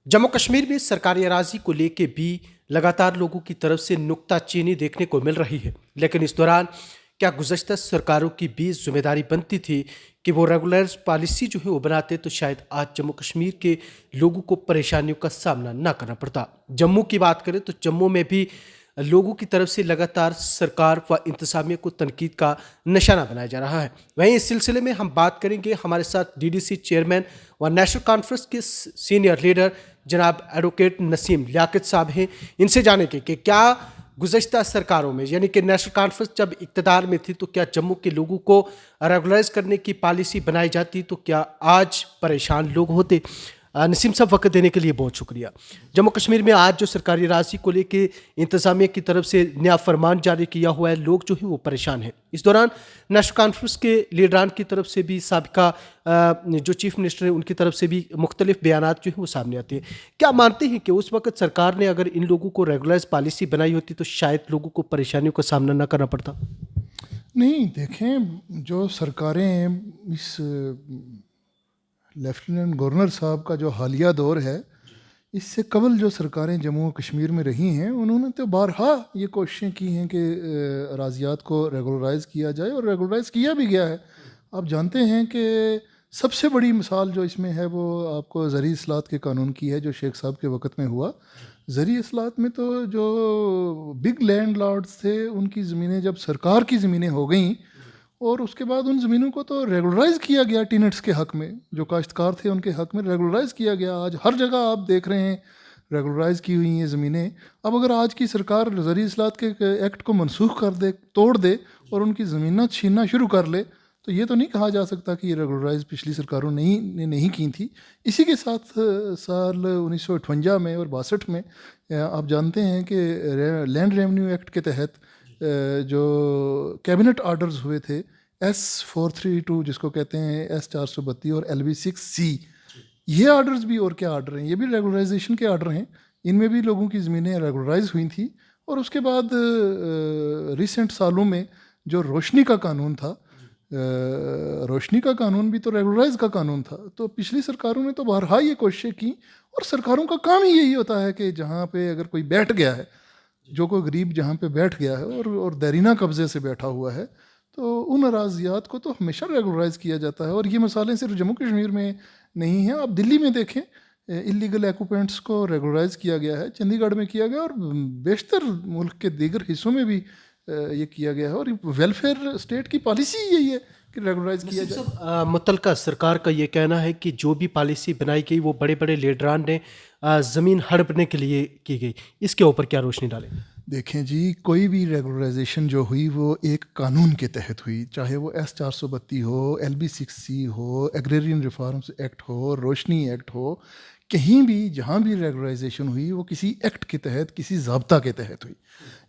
जम्मू कश्मीर में सरकारी अराजी को लेके भी लगातार लोगों की तरफ से नुक्ताचीनी देखने को मिल रही है। लेकिन इस दौरान क्या गुज़श्ता सरकारों की भी जिम्मेदारी बनती थी कि वो रेगुलर पॉलिसी जो है वो बनाते, तो शायद आज जम्मू कश्मीर के लोगों को परेशानियों का सामना ना करना पड़ता। जम्मू की बात करें तो जम्मू में भी लोगों की तरफ से लगातार सरकार व इंतजामिया को तनकीद का निशाना बनाया जा रहा है। वहीं इस सिलसिले में हम बात करेंगे, हमारे साथ डीडीसी चेयरमैन व नेशनल कॉन्फ्रेंस के सीनियर लीडर जनाब एडवोकेट नसीम लियाकत साहब हैं। इनसे जानेंगे कि क्या गुज़श्ता सरकारों में, यानी कि नेशनल कॉन्फ्रेंस जब इक़्तिदार में थी, तो क्या जम्मू के लोगों को रेगुलराइज करने की पॉलिसी बनाई जाती, तो क्या आज परेशान लोग होते। नसीम साहब, वक्त देने के लिए बहुत शुक्रिया। जम्मू कश्मीर में आज जो सरकारी राशि को लेके इंतज़ामिया की तरफ से नया फरमान जारी किया हुआ है, लोग जो हैं वो परेशान हैं। इस दौरान नेशनल कॉन्फ्रेंस के लीडरान की तरफ से भी, साबिका जो चीफ मिनिस्टर हैं उनकी तरफ से भी मुख्तलिफ बयानात जो हैं वो सामने आते हैं। क्या मानते हैं कि उस वक्त सरकार ने अगर इन लोगों को रेगुलराइज पॉलिसी बनाई होती तो शायद लोगों को परेशानियों का सामना न करना पड़ता? नहीं, देखें, जो सरकारें इस लेफ्टिनेंट गवर्नर साहब का जो हालिया दौर है, इससे कबल जो सरकारें जम्मू और कश्मीर में रही हैं, उन्होंने तो बारहा ये कोशिशें की हैं कि अराजियात को रेगुलराइज़ किया जाए, और रेगुलराइज़ किया भी गया है। आप जानते हैं कि सबसे बड़ी मिसाल जो इसमें है वो आपको ज़री इस्लात के कानून की है, जो शेख साहब के वक़्त में हुआ। ज़री इस्लात में तो जो बिग लैंड लॉर्ड्स थे, उनकी ज़मीनें जब सरकार की ज़मीनें हो गईं, और उसके बाद उन ज़मीनों को तो रेगुलराइज़ किया गया टेनेंट्स के हक़ में, जो काश्तकार थे उनके हक़ में रेगुलराइज़ किया गया। आज हर जगह आप देख रहे हैं रेगुलराइज़ की हुई हैं ज़मीनें। अब अगर आज की सरकार ज़री इस्लात के एक्ट को मनसूख कर दे, तोड़ दे, और उनकी ज़मीनें छीनना शुरू कर ले, तो ये तो नहीं कहा जा सकता कि ये रेगुलराइज़ पिछली सरकारों ने नहीं की थी। इसी के साथ साल 1958 में और 62 में आप जानते हैं कि लैंड रेवेन्यू एक्ट के तहत जो कैबिनेट आर्डर्स हुए थे, S432 जिसको कहते हैं, S432 और LB6C, ये आर्डर्स भी और क्या आर्डर हैं, ये भी रेगुलराइजेशन के आर्डर हैं। इनमें भी लोगों की ज़मीनें रेगुलराइज हुई थी। और उसके बाद रिसेंट सालों में जो रोशनी का कानून था, रोशनी का कानून भी तो रेगुलराइज का कानून था। तो पिछली सरकारों ने तो बहरहा ये कोशिशें की, और सरकारों का काम ही यही होता है कि जहाँ पे अगर कोई बैठ गया है, जो कोई गरीब जहाँ पे बैठ गया है और देरीना कब्ज़े से बैठा हुआ है, तो उन अराजियात को तो हमेशा रेगुलराइज़ किया जाता है। और ये मसालें सिर्फ जम्मू कश्मीर में नहीं हैं। आप दिल्ली में देखें, इलीगल एक्यूपेंट्स को रेगुलराइज़ किया गया है, चंडीगढ़ में किया गया, और बेशतर मुल्क के दीगर हिस्सों में भी ये किया गया है। और वेलफेयर स्टेट की पॉलिसी यही है कि रेगुलराइज़ किया जाए। मुतलका सरकार का ये कहना है कि जो भी पॉलिसी बनाई गई वो बड़े बड़े लीडरान ने ज़मीन हड़पने के लिए की गई। इसके ऊपर क्या रोशनी डालें? देखें जी, कोई भी रेगुलराइजेशन जो हुई वो एक कानून के तहत हुई, चाहे वो S432 हो, LB6C हो, एग्रेरियन रिफॉर्म्स एक्ट हो, रोशनी एक्ट हो। कहीं भी जहाँ भी रेगुलराइजेशन हुई वो किसी एक्ट के तहत, किसी ज़ाब्ता के तहत हुई।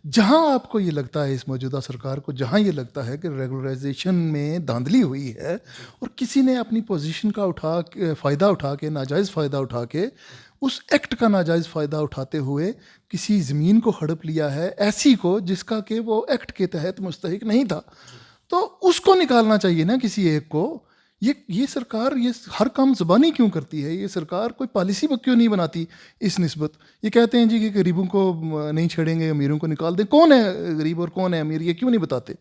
जहाँ आपको ये लगता है, इस मौजूदा सरकार को जहाँ ये लगता है कि रेगुलराइजेशन में धांधली हुई है, और किसी ने अपनी पोजीशन का फ़ायदा उठा के, नाजायज़ फ़ायदा उठा के, उस एक्ट का नाजायज़ फ़ायदा उठाते हुए किसी ज़मीन को हड़प लिया है, ऐसी को जिसका कि वो एक्ट के तहत मुस्तहिक नहीं था, तो उसको निकालना चाहिए ना, किसी एक को। ये सरकार ये हर काम ज़बानी क्यों करती है? ये सरकार कोई पॉलिसी क्यों नहीं बनाती इस निस्बत? ये कहते हैं जी कि गरीबों को नहीं छेड़ेंगे, अमीरों को निकाल दें। कौन है गरीब और कौन है अमीर, ये क्यों नहीं बताते?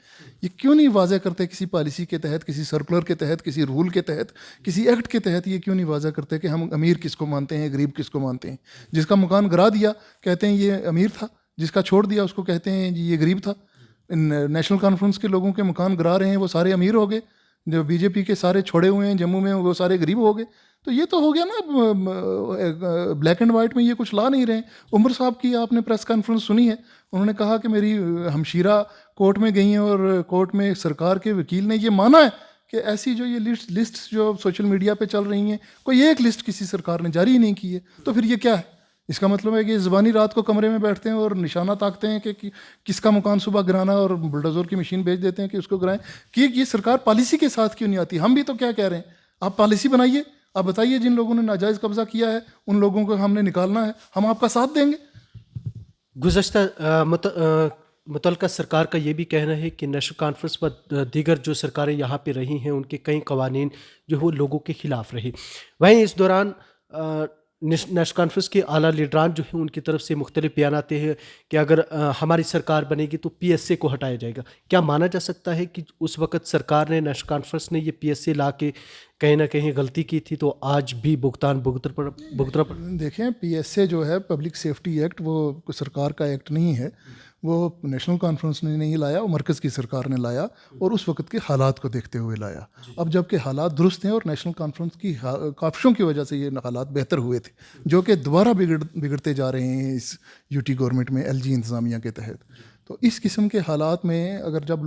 ये क्यों नहीं वाज़ह करते किसी पॉलिसी के तहत, किसी सर्कुलर के तहत, किसी रूल के तहत, किसी एक्ट के तहत? ये क्यों नहीं वाज़ह करते कि हम अमीर किसको मानते हैं, गरीब किसको मानते हैं? जिसका मकान गिरा दिया कहते हैं ये अमीर था, जिसका छोड़ दिया उसको कहते हैं जी ये गरीब था। नेशनल कॉन्फ्रेंस के लोगों के मकान गिरा रहे हैं, वो सारे अमीर हो गए। जो बीजेपी के सारे छोड़े हुए हैं जम्मू में, वो सारे गरीब हो गए। तो ये तो हो गया ना, ब्लैक एंड वाइट में ये कुछ ला नहीं रहे। उमर साहब की आपने प्रेस कॉन्फ्रेंस सुनी है, उन्होंने कहा कि मेरी हमशीरा कोर्ट में गई हैं, और कोर्ट में सरकार के वकील ने ये माना है कि ऐसी जो ये लिस्ट जो सोशल मीडिया पे चल रही हैं, कोई एक लिस्ट किसी सरकार ने जारी ही नहीं की है। तो फिर ये क्या है? इसका मतलब है कि ज़बानी रात को कमरे में बैठते हैं और निशाना ताकते हैं कि किसका मकान सुबह गिराना, और बुलडोज़र की मशीन भेज देते हैं कि उसको गिराएं। कि ये सरकार पॉलिसी के साथ क्यों नहीं आती? हम भी तो क्या कह रहे हैं, आप पॉलिसी बनाइए, आप बताइए जिन लोगों ने नाजायज़ कब्जा किया है उन लोगों को हमने निकालना है, हम आपका साथ देंगे। गुज़श्ता मुतलका सरकार का ये भी कहना है कि नेशनल कॉन्फ्रेंस व दीगर जो सरकारें यहाँ पे रही हैं उनके कई कवानीन जो वो लोगों के ख़िलाफ़ रही। वहीं इस दौरान نیشنل کانفرنس کے اعلیٰ لیڈران جو ہیں ان کی طرف سے مختلف بیان آتے ہیں کہ اگر ہماری سرکار بنے گی تو پی ایس اے کو ہٹایا جائے گا. کیا مانا جا سکتا ہے کہ اس وقت سرکار نے نیشنل کانفرنس نے یہ پی ایس اے لا کے کہیں نہ کہیں غلطی کی تھی تو آج بھی بھگتان بھگتنا پڑ؟ دیکھیں پی ایس اے جو ہے پبلک سیفٹی ایکٹ وہ سرکار کا ایکٹ نہیں ہے, وہ نیشنل کانفرنس نے نہیں لایا, وہ مرکز کی سرکار نے لایا اور اس وقت کے حالات کو دیکھتے ہوئے لایا. اب جب کہ حالات درست ہیں اور نیشنل کانفرنس کی کاوشوں کی وجہ سے یہ حالات بہتر ہوئے تھے جو کہ دوبارہ بگڑتے جا رہے ہیں اس یو ٹی گورنمنٹ میں ایل جی انتظامیہ کے تحت. تو اس قسم کے حالات میں اگر جب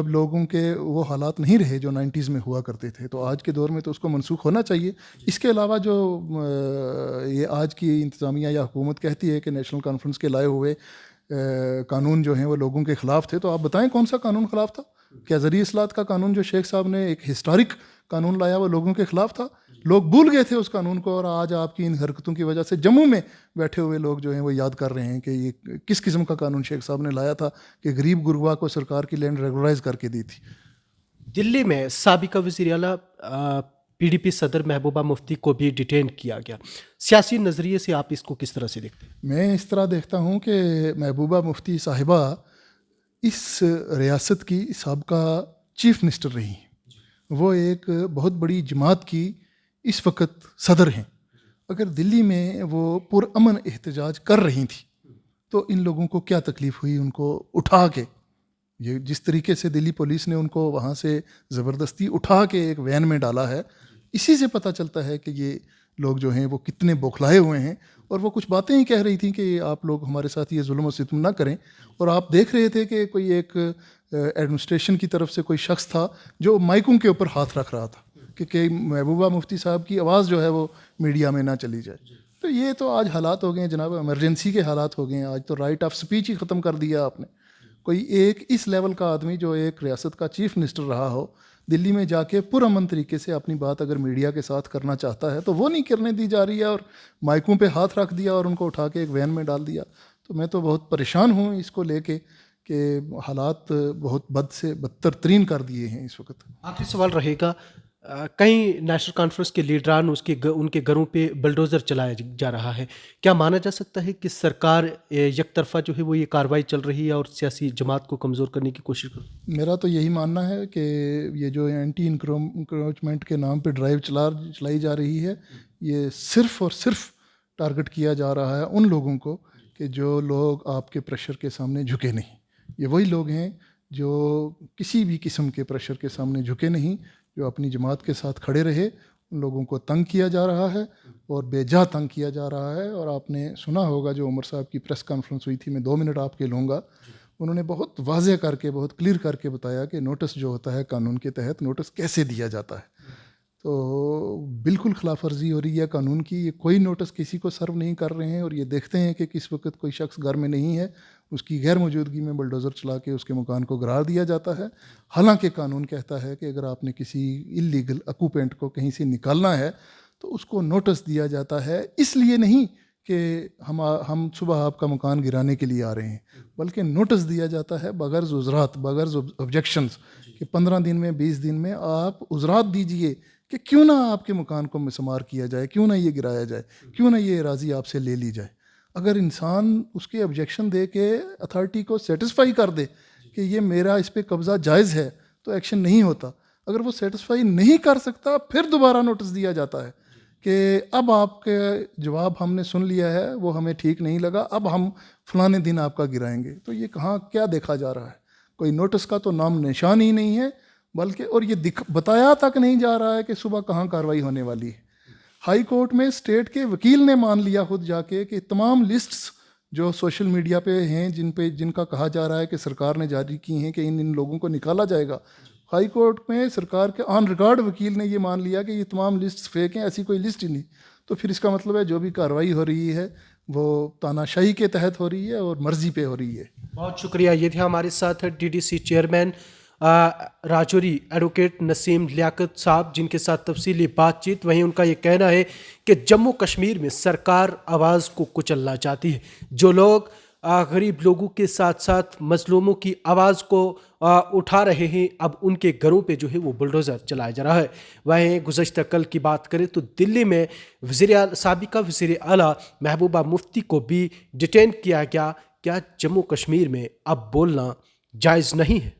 لوگوں کے وہ حالات نہیں رہے جو 90s میں ہوا کرتے تھے تو آج کے دور میں تو اس کو منسوخ ہونا چاہیے. اس کے علاوہ جو یہ آج کی انتظامیہ یا حکومت کہتی ہے کہ نیشنل کانفرنس کے لائے ہوئے قانون جو ہیں وہ لوگوں کے خلاف تھے, تو آپ بتائیں کون سا قانون خلاف تھا؟ کیا زرعی اصلاحات کا قانون جو شیخ صاحب نے ایک ہسٹورک قانون لایا وہ لوگوں کے خلاف تھا؟ لوگ بھول گئے تھے اس قانون کو اور آج آپ کی ان حرکتوں کی وجہ سے جموں میں بیٹھے ہوئے لوگ جو ہیں وہ یاد کر رہے ہیں کہ یہ کس قسم کا قانون شیخ صاحب نے لایا تھا کہ غریب غربا کو سرکار کی لینڈ ریگولرائز کر کے دی تھی. دلی میں سابقہ وزیر اعلیٰ پی ڈی پی صدر محبوبہ مفتی کو بھی ڈیٹین کیا گیا. سیاسی نظریے سے آپ اس کو کس طرح سے دیکھتے ہیں؟ میں اس طرح دیکھتا ہوں کہ محبوبہ مفتی صاحبہ اس ریاست کی سابقہ چیف منسٹر رہی ہیں, وہ ایک بہت بڑی جماعت کی اس وقت صدر ہیں. اگر دلی میں وہ پرامن احتجاج کر رہی تھیں تو ان لوگوں کو کیا تکلیف ہوئی ان کو اٹھا کے, یہ جس طریقے سے دلی پولیس نے ان کو وہاں سے زبردستی اٹھا کے ایک وین میں ڈالا ہے, اسی سے پتہ چلتا ہے کہ یہ لوگ جو ہیں وہ کتنے بوکھلائے ہوئے ہیں. اور وہ کچھ باتیں ہی کہہ رہی تھیں کہ آپ لوگ ہمارے ساتھ یہ ظلم و ستم نہ کریں, اور آپ دیکھ رہے تھے کہ کوئی ایک ایڈمنسٹریشن کی طرف سے کوئی شخص تھا جو مائکوں کے اوپر ہاتھ رکھ رہا تھا کہ محبوبہ مفتی صاحب کی آواز جو ہے وہ میڈیا میں نہ چلی جائے. تو یہ تو آج حالات ہو گئے ہیں جناب, ایمرجنسی کے حالات ہو گئے ہیں. آج تو رائٹ آف سپیچ ہی ختم کر دیا آپ نے. کوئی ایک اس لیول کا آدمی جو ایک ریاست کا چیف منسٹر رہا ہو, دلی میں جا کے پرامن طریقے سے اپنی بات اگر میڈیا کے ساتھ کرنا چاہتا ہے تو وہ نہیں کرنے دی جا رہی ہے, اور مائکوں پہ ہاتھ رکھ دیا اور ان کو اٹھا کے ایک وین میں ڈال دیا. تو میں تو بہت پریشان ہوں اس کو لے کے کہ حالات بہت بد سے بدتر ترین کر دیے ہیں اس وقت. آخری سوال رہے گا, کئی نیشنل کانفرنس کے لیڈران ان کے گھروں پہ بلڈوزر چلایا جا رہا ہے. کیا مانا جا سکتا ہے کہ سرکار یک طرفہ جو ہے وہ یہ کارروائی چل رہی ہے اور سیاسی جماعت کو کمزور کرنے کی کوشش کر رہی ہے؟ میرا تو یہی ماننا ہے کہ یہ جو اینٹی انکروچمنٹ کے نام پہ ڈرائیو چلائی جا رہی ہے, یہ صرف اور صرف ٹارگٹ کیا جا رہا ہے ان لوگوں کو کہ جو لوگ آپ کے پریشر کے سامنے جھکے نہیں. یہ وہی لوگ ہیں جو کسی بھی قسم کے پریشر کے سامنے جھکے نہیں, جو اپنی جماعت کے ساتھ کھڑے رہے. ان لوگوں کو تنگ کیا جا رہا ہے اور بے جا تنگ کیا جا رہا ہے. اور آپ نے سنا ہوگا جو عمر صاحب کی پریس کانفرنس ہوئی تھی, میں 2 منٹ آپ کے لوں گا. انہوں نے بہت واضح کر کے بہت کلیئر کر کے بتایا کہ نوٹس جو ہوتا ہے قانون کے تحت نوٹس کیسے دیا جاتا ہے. تو بالکل خلاف ورزی ہو رہی ہے قانون کی. یہ کوئی نوٹس کسی کو سرو نہیں کر رہے ہیں اور یہ دیکھتے ہیں کہ کس وقت کوئی شخص گھر میں نہیں ہے, اس کی غیر موجودگی میں بلڈوزر چلا کے اس کے مکان کو گرا دیا جاتا ہے. حالانکہ قانون کہتا ہے کہ اگر آپ نے کسی اللیگل اکوپینٹ کو کہیں سے نکالنا ہے تو اس کو نوٹس دیا جاتا ہے. اس لیے نہیں کہ ہم صبح آپ کا مکان گرانے کے لیے آ رہے ہیں, بلکہ نوٹس دیا جاتا ہے بغیر عذرات, بغیر آبجیکشنز, کہ 15 دن میں 20 دن میں آپ عذرات دیجئے کہ کیوں نہ آپ کے مکان کو مسمار کیا جائے, کیوں نہ یہ گرایا جائے, کیوں نہ یہ اراضی آپ سے لے لی جائے. اگر انسان اس کے آبجیکشن دے کے اتھارٹی کو سیٹسفائی کر دے کہ یہ میرا اس پہ قبضہ جائز ہے تو ایکشن نہیں ہوتا. اگر وہ سیٹسفائی نہیں کر سکتا پھر دوبارہ نوٹس دیا جاتا ہے کہ اب آپ کے جواب ہم نے سن لیا ہے, وہ ہمیں ٹھیک نہیں لگا, اب ہم فلانے دن آپ کا گرائیں گے. تو یہ کہاں کیا دیکھا جا رہا ہے؟ کوئی نوٹس کا تو نام نشان ہی نہیں ہے, بلکہ اور یہ بتایا تک نہیں جا رہا ہے کہ صبح کہاں کارروائی ہونے والی ہے. ہائی کورٹ میں اسٹیٹ کے وکیل نے مان لیا خود جا کے کہ تمام لسٹس جو سوشل میڈیا پہ ہیں جن کا کہا جا رہا ہے کہ سرکار نے جاری کی ہیں کہ ان لوگوں کو نکالا جائے گا, ہائی کورٹ میں سرکار کے آن ریکارڈ وکیل نے یہ مان لیا کہ یہ تمام لسٹس فیک ہیں, ایسی کوئی لسٹ ہی نہیں. تو پھر اس کا مطلب ہے جو بھی کارروائی ہو رہی ہے وہ تاناشاہی کے تحت ہو رہی ہے اور مرضی پہ ہو رہی ہے. بہت شکریہ. یہ تھے ہمارے ساتھ D D C chairman Rajouri advocate Naseem Liaqat صاحب, جن کے ساتھ تفصیلی بات چیت. وہیں ان کا یہ کہنا ہے کہ جموں کشمیر میں سرکار آواز کو کچلنا چاہتی ہے. جو لوگ غریب لوگوں کے ساتھ ساتھ مظلوموں کی آواز کو اٹھا رہے ہیں. اب ان کے گھروں پہ جو ہے وہ بلڈوزر چلایا جا رہا ہے. وہیں گزشتہ کل کی بات کریں تو دلی میں سابقہ وزیر اعلیٰ محبوبہ مفتی کو بھی ڈیٹین کیا گیا. کیا جموں کشمیر میں اب بولنا جائز نہیں ہے؟